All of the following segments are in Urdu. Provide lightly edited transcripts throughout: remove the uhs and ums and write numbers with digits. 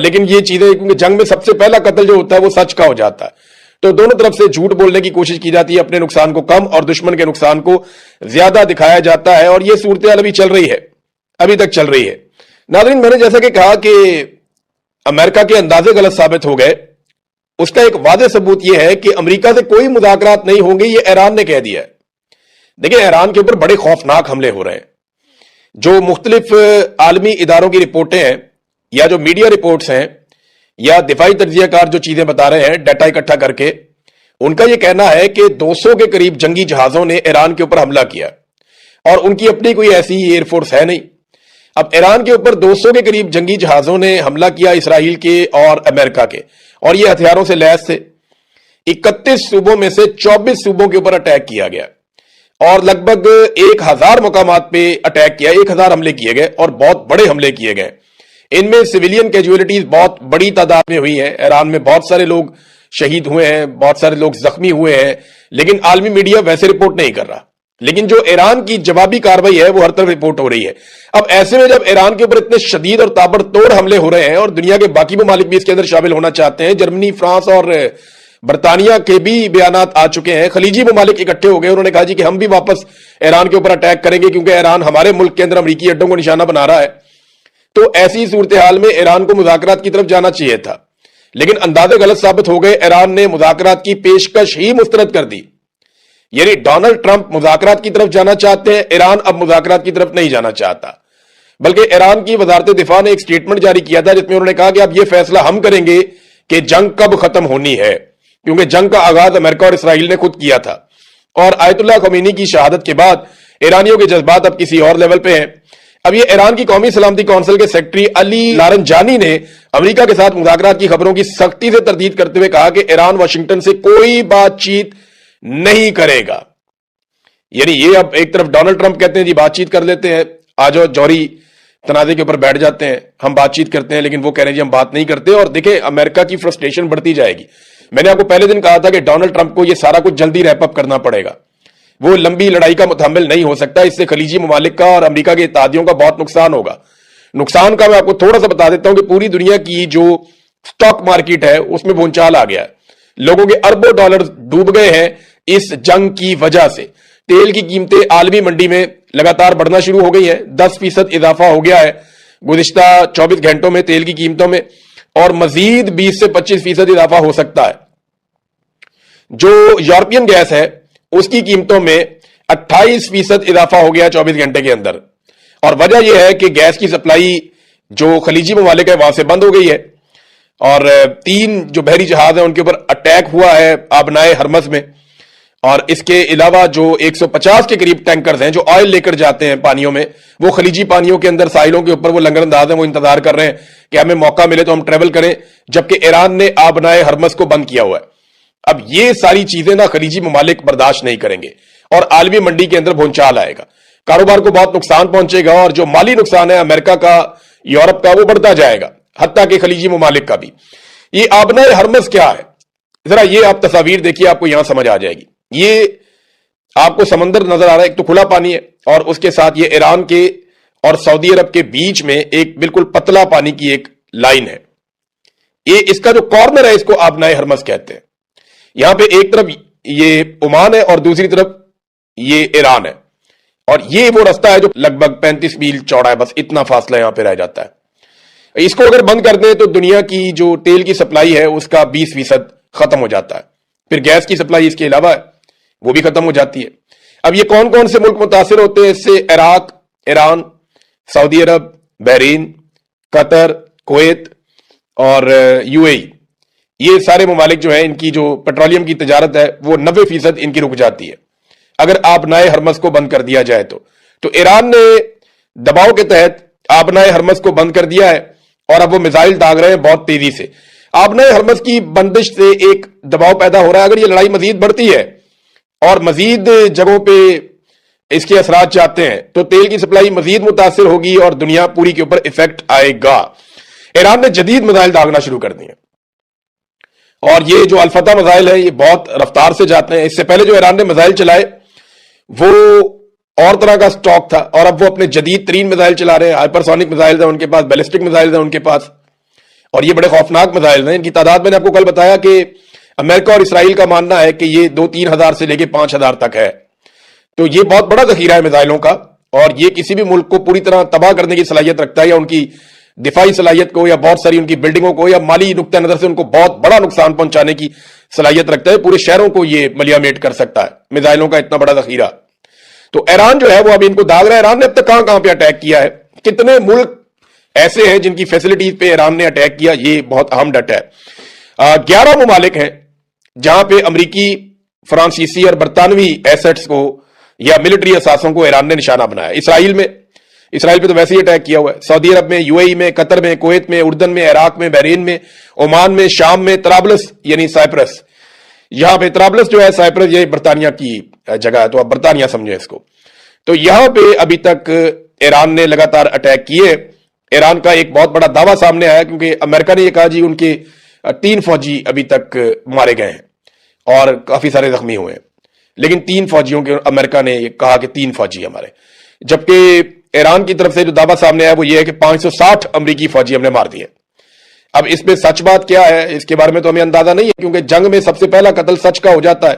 لیکن یہ چیزیں کیونکہ جنگ میں سب سے پہلا قتل جو ہوتا ہے وہ سچ کا ہو جاتا ہے، تو دونوں طرف سے جھوٹ بولنے کی کوشش کی جاتی ہے، اپنے نقصان کو کم اور دشمن کے نقصان کو زیادہ دکھایا جاتا ہے، اور یہ صورتحال ابھی چل رہی ہے، ابھی تک چل رہی ہے۔ ناظرین، میں نے جیسا کہ کہا کہ امریکہ کے اندازے غلط ثابت ہو گئے، اس کا ایک واضح ثبوت یہ ہے کہ امریکہ سے کوئی مذاکرات نہیں ہوں گے، یہ ایران نے کہہ دیا ہے۔ دیکھیں، ایران کے اوپر بڑے خوفناک حملے ہو رہے ہیں۔ جو مختلف عالمی اداروں کی رپورٹیں ہیں یا جو میڈیا رپورٹس ہیں یا دفاعی تجزیہ کار جو چیزیں بتا رہے ہیں ڈیٹا اکٹھا کر کے، ان کا یہ کہنا ہے کہ 200 کے قریب جنگی جہازوں نے ایران کے اوپر حملہ کیا، اور ان کی اپنی کوئی ایسی ایئر فورس ہے نہیں۔ اب ایران کے اوپر 200 کے قریب جنگی جہازوں نے حملہ کیا، اسرائیل کے اور امریکہ کے، اور یہ ہتھیاروں سے لیس تھے۔ 31 صوبوں میں سے 24 صوبوں کے اوپر اٹیک کیا گیا، اور لگ بھگ 1000 مقامات پہ اٹیک کیا، 1000 حملے کیے گئے، اور بہت بڑے حملے کیے گئے۔ ان میں سویلین کیجولیٹیز بہت بڑی تعداد میں ہوئی ہیں، ایران میں بہت سارے لوگ شہید ہوئے ہیں، بہت سارے لوگ زخمی ہوئے ہیں، لیکن عالمی میڈیا ویسے رپورٹ نہیں کر رہا۔ لیکن جو ایران کی جوابی کارروائی ہے وہ ہر طرف رپورٹ ہو رہی ہے۔ اب ایسے میں جب ایران کے اوپر اتنے شدید اور تابڑ توڑ حملے ہو رہے ہیں، اور دنیا کے باقی ممالک بھی اس کے اندر شامل ہونا چاہتے ہیں، جرمنی، فرانس اور برطانیہ کے بھی بیانات آ چکے ہیں، خلیجی ممالک اکٹھے ہو گئے، انہوں نے کہا جی کہ ہم بھی واپس ایران کے اوپر اٹیک کریں گے کیونکہ ایران ہمارے ملک کے اندر امریکی اڈوں کو نشانہ بنا رہا ہے۔ تو ایسی صورتحال میں ایران کو مذاکرات کی طرف جانا چاہیے تھا، لیکن اندازے غلط ثابت ہو گئے۔ ایران نے مذاکرات کی پیشکش ہی مسترد کر دی، یعنی ڈونلڈ ٹرمپ مذاکرات کی طرف جانا چاہتے ہیں، ایران اب مذاکرات کی طرف نہیں جانا چاہتا۔ بلکہ ایران کی وزارت دفاع نے ایک سٹیٹمنٹ جاری کیا تھا جس میں انہوں نے کہا کہ اب یہ فیصلہ ہم کریں گے کہ جنگ کب ختم ہونی ہے، کیونکہ جنگ کا آغاز امریکہ اور اسرائیل نے خود کیا تھا۔ اور آیت اللہ خمینی کی شہادت کے بعد ایرانیوں کے جذبات اب کسی اور لیول پہ ہیں۔ اب یہ ایران کی قومی سلامتی کونسل کے سیکرٹری علی لارنجانی نے امریکہ کے ساتھ مذاکرات کی خبروں کی سختی سے تردید کرتے ہوئے کہا کہ ایران واشنگٹن سے کوئی بات چیت نہیں کرے گا۔ یعنی یہ اب ایک طرف ڈونلڈ ٹرمپ کہتے ہیں جی بات چیت کر لیتے ہیں، آج جوہری تنازع کے اوپر بیٹھ جاتے ہیں، ہم بات چیت کرتے ہیں، لیکن وہ کہہ رہے ہیں جی ہم بات نہیں کرتے۔ اور دیکھیں امریکہ کی فرسٹریشن بڑھتی جائے گی۔ میں نے آپ کو پہلے دن کہا تھا کہ ڈونلڈ ٹرمپ کو یہ سارا کچھ جلدی ریپ اپ کرنا پڑے گا، وہ لمبی لڑائی کا متحمل نہیں ہو سکتا، اس سے خلیجی ممالک کا اور امریکہ کے اتحادیوں کا بہت نقصان ہوگا۔ نقصان کا میں آپ کو تھوڑا سا بتا دیتا ہوں کہ پوری دنیا کی جو سٹاک مارکیٹ ہے اس میں بھونچال آ گیا ہے، لوگوں کے اربوں ڈالر ڈوب گئے ہیں اس جنگ کی وجہ سے۔ تیل کی قیمتیں عالمی منڈی میں لگاتار بڑھنا شروع ہو گئی ہیں، 10% اضافہ ہو گیا ہے گزشتہ 24 گھنٹوں میں تیل کی قیمتوں میں، اور مزید 20 سے 25% اضافہ ہو سکتا ہے۔ جو یورپین گیس ہے اس کی قیمتوں میں 28% اضافہ ہو گیا 24 گھنٹے کے اندر، اور وجہ یہ ہے کہ گیس کی سپلائی جو خلیجی ممالک ہے وہاں سے بند ہو گئی ہے، اور 3 جو بحری جہاز ہیں ان کے اوپر اٹیک ہوا ہے آبنائے ہرمز میں، اور اس کے علاوہ جو 150 کے قریب ٹینکرز ہیں جو آئل لے کر جاتے ہیں پانیوں میں، وہ خلیجی پانیوں کے اندر ساحلوں کے اوپر وہ لنگر انداز ہیں، وہ انتظار کر رہے ہیں کہ ہمیں موقع ملے تو ہم ٹریول کریں، جبکہ ایران نے آبنائے ہرمز کو بند کیا ہوا ہے۔ اب یہ ساری چیزیں نا خلیجی ممالک برداشت نہیں کریں گے، اور عالمی منڈی کے اندر بھونچال آئے گا، کاروبار کو بہت نقصان پہنچے گا، اور جو مالی نقصان ہے امریکہ کا، یورپ کا، وہ بڑھتا جائے گا، حتیٰ کہ خلیجی ممالک کا بھی۔ یہ آبنائے ہرمز کیا ہے؟ ذرا یہ آپ تصاویر دیکھیے، آپ کو یہاں سمجھ آ جائے گی۔ یہ آپ کو سمندر نظر آ رہا ہے، ایک تو کھلا پانی ہے، اور اس کے ساتھ یہ ایران کے اور سعودی عرب کے بیچ میں ایک بالکل پتلا پانی کی ایک لائن ہے۔ یہ اس کا جو کارنر ہے اس کو آبنائے ہرمز کہتے ہیں۔ یہاں پہ ایک طرف یہ عمان ہے اور دوسری طرف یہ ایران ہے، اور یہ وہ رستہ ہے جو لگ بھگ 35 میل چوڑا ہے، بس اتنا فاصلہ یہاں پہ رہ جاتا ہے۔ اس کو اگر بند کر دیں تو دنیا کی جو تیل کی سپلائی ہے اس کا 20% ختم ہو جاتا ہے، پھر گیس کی سپلائی اس کے علاوہ ہے وہ بھی ختم ہو جاتی ہے۔ اب یہ کون کون سے ملک متاثر ہوتے ہیں اس سے؟ عراق، ایران، سعودی عرب، بحرین، قطر، کویت اور UAE، یہ سارے ممالک جو ہیں ان کی جو پیٹرولیم کی تجارت ہے وہ 90% ان کی رک جاتی ہے اگر آبنائے ہرمز کو بند کر دیا جائے تو ایران نے دباؤ کے تحت آبنائے ہرمز کو بند کر دیا ہے، اور اب وہ میزائل داغ رہے ہیں بہت تیزی سے۔ آبنائے ہرمز کی بندش سے ایک دباؤ پیدا ہو رہا ہے، اگر یہ لڑائی مزید بڑھتی ہے اور مزید جگہوں پہ اس کے اثرات چاہتے ہیں تو تیل کی سپلائی مزید متاثر ہوگی اور دنیا پوری کے اوپر ایفیکٹ آئے گا۔ ایران نے جدید میزائل داغنا شروع کر دیے، اور یہ جو الفتح میزائل ہے یہ بہت رفتار سے جاتے ہیں۔ اس سے پہلے جو ایران نے میزائل چلائے وہ اور طرح کا سٹاک تھا، اور اب وہ اپنے جدید ترین میزائل چلا رہے ہیں، ہائپرسونک میزائل ہیں ان کے پاس، بیلسٹک میزائل ہیں ان کے پاس، اور یہ بڑے خوفناک میزائل ہیں. ان کی تعداد میں نے آپ کو کل بتایا کہ امریکہ اور اسرائیل کا ماننا ہے کہ یہ 2-3 ہزار سے لے کے 5 ہزار تک ہے. تو یہ بہت بڑا ذخیرہ ہے میزائلوں کا, اور یہ کسی بھی ملک کو پوری طرح تباہ کرنے کی صلاحیت رکھتا ہے, یا ان کی دفاعی صلاحیت کو, یا بہت ساری ان کی بلڈنگوں کو, یا مالی نقطہ نظر سے ان کو بہت بڑا نقصان پہنچانے کی صلاحیت رکھتا ہے. پورے شہروں کو یہ ملیامیٹ کر سکتا ہے, میزائلوں کا اتنا بڑا ذخیرہ. تو ایران جو ہے وہ ابھی ان کو داغ رہا ہے. ایران نے اب تک کہاں کہاں پہ اٹیک کیا ہے, کتنے ملک ایسے ہیں جن کی فیسلٹیز پہ ایران نے اٹیک کیا, یہ بہت اہم ڈیٹا ہے. 11 ممالک ہیں جہاں پہ امریکی, فرانسیسی اور برطانوی ایسٹس کو یا ملٹری اثاثوں کو ایران نے نشانہ بنایا. اسرائیل پہ تو ویسے ہی اٹیک کیا ہوا ہے. سعودی عرب میں, یو اے ای میں, قطر میں, کویت میں, اردن میں, عراق میں, بحرین میں, عمان میں, شام میں, طرابلس یعنی سائپرس, یہاں پہ طرابلس جو ہے سائپرس یہ برطانیہ کی جگہ ہے, تو آپ برطانیہ سمجھیں اس کو. تو یہاں پہ ابھی تک ایران نے لگاتار اٹیک کیے. ایران کا ایک بہت بڑا دعویٰ سامنے آیا, کیونکہ امریکہ نے یہ کہا جی ان کے 3 فوجی ابھی تک مارے گئے ہیں اور کافی سارے زخمی ہوئے ہیں. لیکن 3 فوجیوں کے امریکہ نے یہ کہا کہ 3 فوجی ہمارے, جبکہ ایران کی طرف سے جو دعویٰ سامنے آیا وہ یہ ہے کہ 560 امریکی فوجی ہم نے مار دیے. اب اس میں سچ بات کیا ہے اس کے بارے میں تو ہمیں اندازہ نہیں ہے, کیونکہ جنگ میں سب سے پہلا قتل سچ کا ہو جاتا ہے,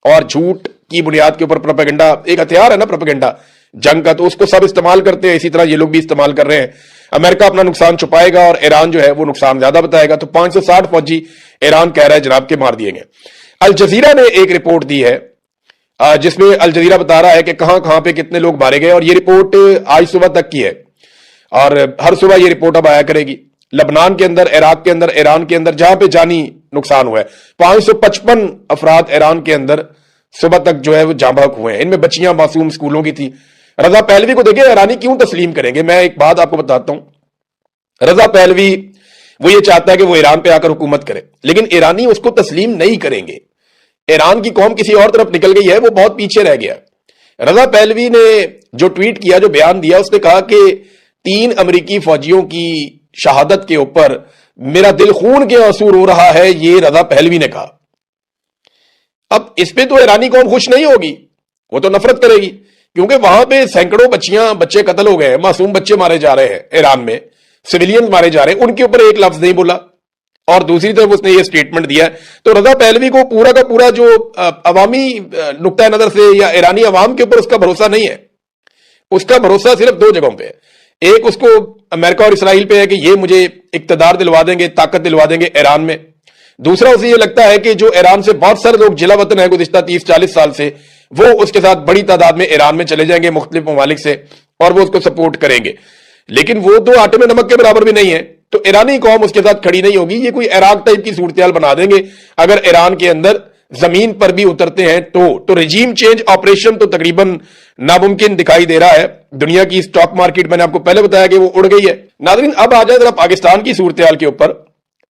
اور جھوٹ کی بنیاد کے اوپر پروپیگنڈا ایک ہتھیار ہے نا, پروپیگنڈا جنگ کا, تو اس کو سب استعمال کرتے ہیں. اسی طرح یہ لوگ بھی استعمال کر رہے ہیں. امریکہ اپنا نقصان چھپائے گا اور ایران جو ہے وہ نقصان زیادہ بتائے گا. تو 560 فوجی ایران کہہ رہا ہے جناب کے مار دیے گئے. الجزیرہ نے ایک رپورٹ دی ہے جس میں الجزیرہ بتا رہا ہے کہ کہاں کہاں پہ کتنے لوگ مارے گئے, اور یہ رپورٹ آج صبح تک کی ہے, اور ہر صبح یہ رپورٹ اب آیا کرے گی. لبنان کے اندر, عراق کے اندر, ایران کے اندر جہاں پہ جانی نقصان ہوا ہے, 555 افراد ایران کے اندر صبح تک جو ہے وہ جاں بحق ہوئے ہیں. ان میں بچیاں معصوم اسکولوں کی تھی. رضا پہلوی کو دیکھیں ایرانی کیوں تسلیم کریں گے. میں ایک بات آپ کو بتاتا ہوں, رضا پہلوی وہ یہ چاہتا ہے کہ وہ ایران پہ آ کر حکومت کرے, لیکن ایرانی اس کو تسلیم نہیں کریں گے. ایران کی قوم کسی اور طرف نکل گئی ہے, وہ بہت پیچھے رہ گیا. رضا پہلوی نے جو ٹویٹ کیا, جو بیان دیا, اس نے کہا کہ 3 امریکی فوجیوں کی شہادت کے اوپر میرا دل خون کے آنسو رو رہا ہے, یہ رضا پہلوی نے کہا. اب اس پہ تو ایرانی قوم خوش نہیں ہوگی, وہ تو نفرت کرے گی, کیونکہ وہاں پہ سینکڑوں بچے قتل ہو گئے ہیں, معصوم بچے مارے جا رہے ہیں ایران میں, سویلین مارے جا رہے ہیں, ان کے اوپر ایک لفظ نہیں بولا. اور دوسری طرف اس نے یہ سٹیٹمنٹ دیا ہے. تو رضا پہلوی کو پورا کا پورا جو عوامی نقطہ نظر سے یا ایرانی عوام کے اوپر اس کا بھروسہ نہیں ہے. اس کا بھروسہ صرف 2 جگہوں پہ ہے. ایک اس کو امریکہ اور اسرائیل پہ ہے کہ یہ مجھے اقتدار دلوا دیں گے, طاقت دلوا دیں گے ایران میں. دوسرا اسے یہ لگتا ہے کہ جو ایران سے بہت سارے لوگ جلا وطن ہیں گزشتہ 30-40 سال سے, وہ اس کے ساتھ بڑی تعداد میں ایران میں چلے جائیں گے مختلف ممالک سے, اور وہ اس کو سپورٹ کریں گے. لیکن وہ تو آٹے میں نمک کے برابر بھی نہیں ہے, تو ایرانی قوم اس کے ساتھ کھڑی نہیں ہوگی. یہ کوئی عراق ٹائپ کی صورتحال بنا دیں گے اگر ایران کے اندر زمین پر بھی اترتے ہیں تو رجیم چینج آپریشن تو تقریباً ناممکن دکھائی دے رہا ہے. دنیا کی سٹاک مارکیٹ میں نے آپ کو پہلے بتایا کہ وہ اڑ گئی ہے. ناظرین اب آ جائے ذرا پاکستان کی صورتحال کے اوپر.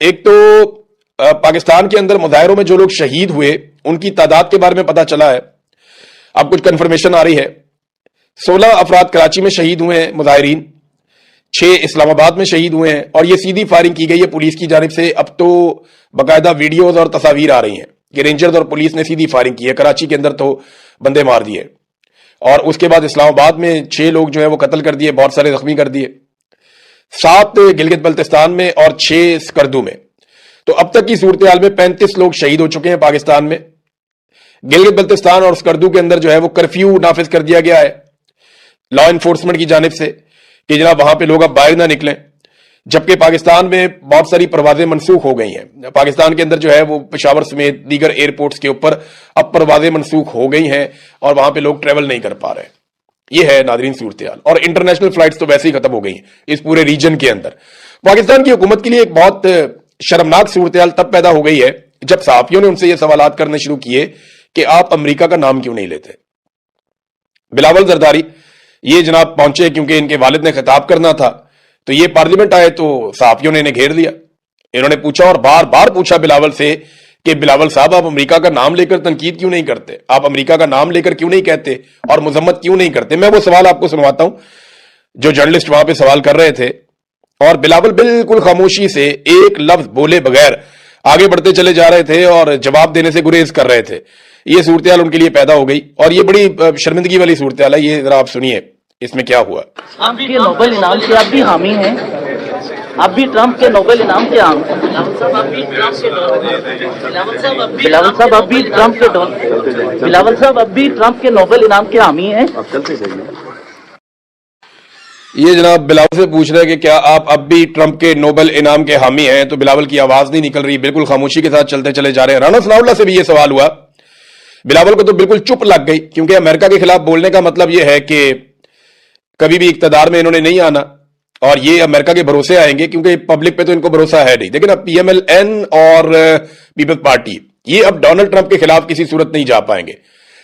ایک تو پاکستان کے اندر مظاہروں میں جو لوگ شہید ہوئے ان کی تعداد کے بارے میں پتا چلا ہے, اب کچھ کنفرمیشن آ رہی ہے. 16 افراد کراچی میں شہید ہوئے ہیں مظاہرین, 6 اسلام آباد میں شہید ہوئے ہیں, اور یہ سیدھی فائرنگ کی گئی ہے پولیس کی جانب سے. اب تو باقاعدہ ویڈیوز اور تصاویر آ رہی ہیں کہ رینجرز اور پولیس نے سیدھی فائرنگ کی ہے. کراچی کے اندر تو بندے مار دیے, اور اس کے بعد اسلام آباد میں 6 لوگ جو ہے وہ قتل کر دیے, بہت سارے زخمی کر دیے, 7 گلگت بلتستان میں اور 6 سکردو میں. تو اب تک کی صورتحال میں 35 لوگ شہید ہو چکے ہیں پاکستان میں. گلگت بلتستان اور سکردو کے اندر جو ہے وہ کرفیو نافذ کر دیا گیا ہے لا انفورسمنٹ کی جانب سے کہ جناب وہاں پہ لوگ اب باہر نہ نکلیں, جبکہ پاکستان میں بہت ساری پروازیں منسوخ ہو گئی ہیں. پاکستان کے اندر جو ہے وہ پشاور سمیت دیگر ایئرپورٹس کے اوپر اب پروازیں منسوخ ہو گئی ہیں, اور وہاں پہ لوگ ٹریول نہیں کر پا رہے. یہ ہے ناظرین صورتحال, اور انٹرنیشنل فلائٹس تو ویسے ہی ختم ہو گئی ہیں اس پورے ریجن کے اندر. پاکستان کی حکومت کے لیے ایک بہت شرمناک صورتحال تب پیدا ہو گئی ہے جب صحافیوں نے ان سے یہ سوالات کرنے شروع کیے کہ آپ امریکہ کا نام کیوں نہیں لیتے. بلاول زرداری یہ جناب پہنچے کیونکہ ان کے والد نے خطاب کرنا تھا, تو یہ پارلیمنٹ آئے تو صحافیوں نے انہیں گھیر لیا. انہوں نے پوچھا اور بار بار پوچھا بلاول سے کہ بلاول صاحب آپ امریکہ کا نام لے کر تنقید کیوں نہیں کرتے, آپ امریکہ کا نام لے کر کیوں نہیں کہتے اور مذمت کیوں نہیں کرتے. میں وہ سوال آپ کو سنواتا ہوں جو جرنلسٹ وہاں پہ سوال کر رہے تھے, اور بلاول بالکل خاموشی سے ایک لفظ بولے بغیر آگے بڑھتے چلے جا رہے تھے اور جواب دینے سے گریز کر رہے تھے. یہ صورتحال ان کے لیے پیدا ہو گئی, اور یہ بڑی شرمندگی والی صورتحال ہے. یہ ذرا آپ سنیے اس میں کیا ہوا. آپ کے نوبل انعام کے آپ بھی حامی ہیں, اب بھی ٹرمپ کے نوبل انعام کے عام بلاول صاحب اب بھی ٹرمپ کے نوبل انعام کے حامی ہیں. یہ جناب بلاول سے پوچھ رہے ہیں کہ کیا آپ اب بھی ٹرمپ کے نوبل انعام کے حامی ہیں؟ تو بلاول کی آواز نہیں نکل رہی، بالکل خاموشی کے ساتھ چلتے چلے جا رہے ہیں. رانا ثناء اللہ سے بھی یہ سوال ہوا، بلاول کو تو بالکل چپ لگ گئی، کیونکہ امریکہ کے خلاف بولنے کا مطلب یہ ہے کہ کبھی بھی اقتدار میں انہوں نے نہیں آنا اور یہ امریکہ کے بھروسے آئیں گے، کیونکہ پبلک پہ تو ان کو بھروسہ ہے نہیں. لیکن اب پی ایم ایل این اور پیپلز پارٹی یہ اب ڈونلڈ ٹرمپ کے خلاف کسی صورت نہیں جا پائیں گے.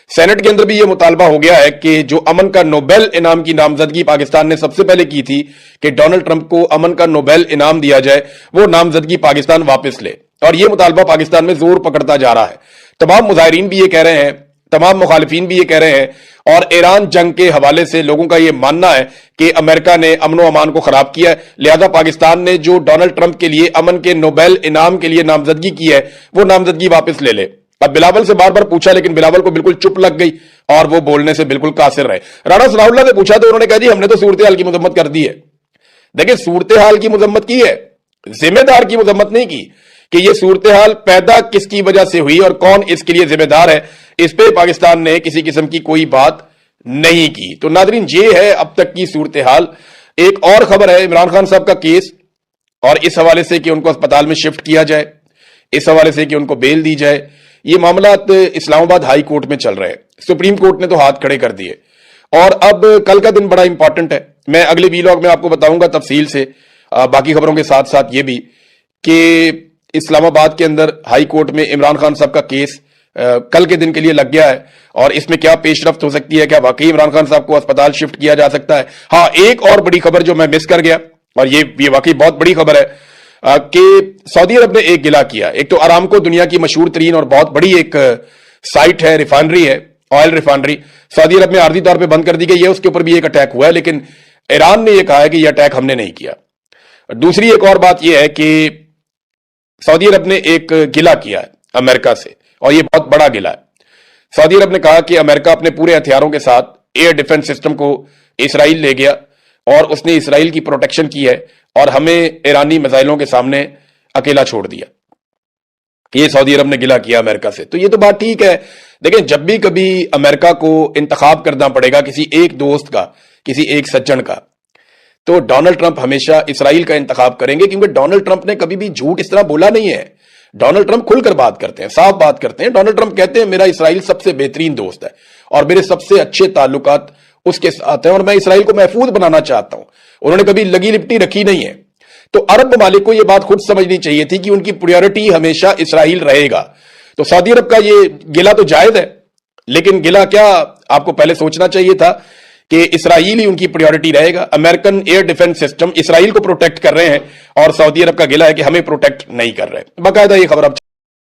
سینٹ کے اندر بھی یہ مطالبہ ہو گیا ہے کہ جو امن کا نوبل انعام کی نامزدگی پاکستان نے سب سے پہلے کی تھی کہ ڈونلڈ ٹرمپ کو امن کا نوبل انعام دیا جائے، وہ نامزدگی پاکستان واپس لے. اور یہ مطالبہ پاکستان میں زور پکڑتا جا رہا ہے. تمام مظاہرین بھی یہ کہہ رہے ہیں، تمام مخالفین بھی یہ کہہ رہے ہیں، اور ایران جنگ کے حوالے سے لوگوں کا یہ ماننا ہے کہ امریکہ نے امن و امان کو خراب کیا ہے، لہذا پاکستان نے جو ڈونلڈ ٹرمپ کے لیے امن کے نوبل انعام کے لیے نامزدگی کی ہے وہ نامزدگی واپس لے لے. اب بلاول سے بار بار پوچھا، لیکن بلاول کو بالکل چپ لگ گئی اور وہ بولنے سے بالکل قاصر رہے. رانا ثناء اللہ نے پوچھا تو انہوں نے کہا جی ہم نے تو صورتحال کی مذمت کر دی ہے. دیکھیں صورتحال کی مذمت کی ہے، ذمہ دار کی مذمت نہیں کی کہ یہ صورتحال پیدا کس کی وجہ سے ہوئی اور کون اس کے لیے ذمہ دار ہے. اس پہ پاکستان نے کسی قسم کی کوئی بات نہیں کی. تو ناظرین یہ ہے اب تک کی صورتحال. ایک اور خبر ہے عمران خان صاحب کا کیس، اور اس حوالے سے کہ ان کو اسپتال میں شفٹ کیا جائے، اس حوالے سے کہ ان کو بیل دی جائے. یہ معاملات اسلام آباد ہائی کورٹ میں چل رہے ہیں. سپریم کورٹ نے تو ہاتھ کھڑے کر دیے. اور اب کل کا دن بڑا امپورٹنٹ ہے. میں اگلے ویلاگ میں آپ کو بتاؤں گا تفصیل سے، باقی خبروں کے ساتھ ساتھ یہ بھی کہ اسلام آباد کے اندر ہائی کورٹ میں عمران خان صاحب کا کیس کل کے دن کے لیے لگ گیا ہے، اور اس میں کیا پیش رفت ہو سکتی ہے، کیا واقعی عمران خان صاحب کو اسپتال شفٹ کیا جا سکتا ہے. ہاں ایک اور بڑی خبر جو میں مس کر گیا، اور یہ واقعی بہت بڑی خبر ہے کہ سعودی عرب نے ایک گلہ کیا. ایک تو ارامکو دنیا کی مشہور ترین اور بہت بڑی ایک سائٹ ہے، ریفائنری ہے، آئل ریفائنری، سعودی عرب میں عارضی طور پہ بند کر دی گئی ہے. اس کے اوپر بھی ایک اٹیک ہوا ہے، لیکن ایران نے یہ کہا ہے کہ یہ اٹیک ہم نے نہیں کیا. دوسری ایک اور بات یہ ہے کہ سعودی عرب نے ایک گلہ کیا ہے امریکہ سے، اور یہ بہت بڑا گلہ ہے. سعودی عرب نے کہا کہ امریکہ اپنے پورے ہتھیاروں کے ساتھ ایئر ڈیفنس سسٹم کو اسرائیل لے گیا اور اس نے اسرائیل کی پروٹیکشن کی ہے اور ہمیں ایرانی میزائلوں کے سامنے اکیلا چھوڑ دیا. یہ سعودی عرب نے گلہ کیا امریکہ سے. تو یہ تو بات ٹھیک ہے. دیکھیں جب بھی کبھی امریکہ کو انتخاب کرنا پڑے گا کسی ایک دوست کا، کسی ایک سجن کا، تو ڈونلڈ ٹرمپ ہمیشہ اسرائیل کا انتخاب کریں گے، کیونکہ ڈونلڈ ٹرمپ نے کبھی بھی جھوٹ اس طرح بولا نہیں ہے. ڈونلڈ ٹرمپ کھل کر بات کرتے ہیں، صاف بات کرتے ہیں. ڈونلڈ ٹرمپ کہتے ہیں میرا اسرائیل سب سے بہترین دوست ہے اور میرے سب سے اچھے تعلقات اس کے ساتھ ہیں اور میں اسرائیل کو محفوظ بنانا چاہتا ہوں. انہوں نے کبھی لگی لپٹی رکھی نہیں ہے. تو عرب ممالک کو یہ بات خود سمجھنی چاہیے تھی کہ ان کی پریورٹی ہمیشہ اسرائیل رہے گا. تو سعودی عرب کا یہ گلہ تو جائز ہے، لیکن گلہ کیا آپ کو پہلے سوچنا چاہیے تھا کہ اسرائیل ہی ان کی پریورٹی رہے گا. امریکن ایئر ڈیفنس سسٹم اسرائیل کو پروٹیکٹ کر رہے ہیں اور سعودی عرب کا گلہ ہے کہ ہمیں پروٹیکٹ نہیں کر رہے. باقاعدہ یہ خبر اب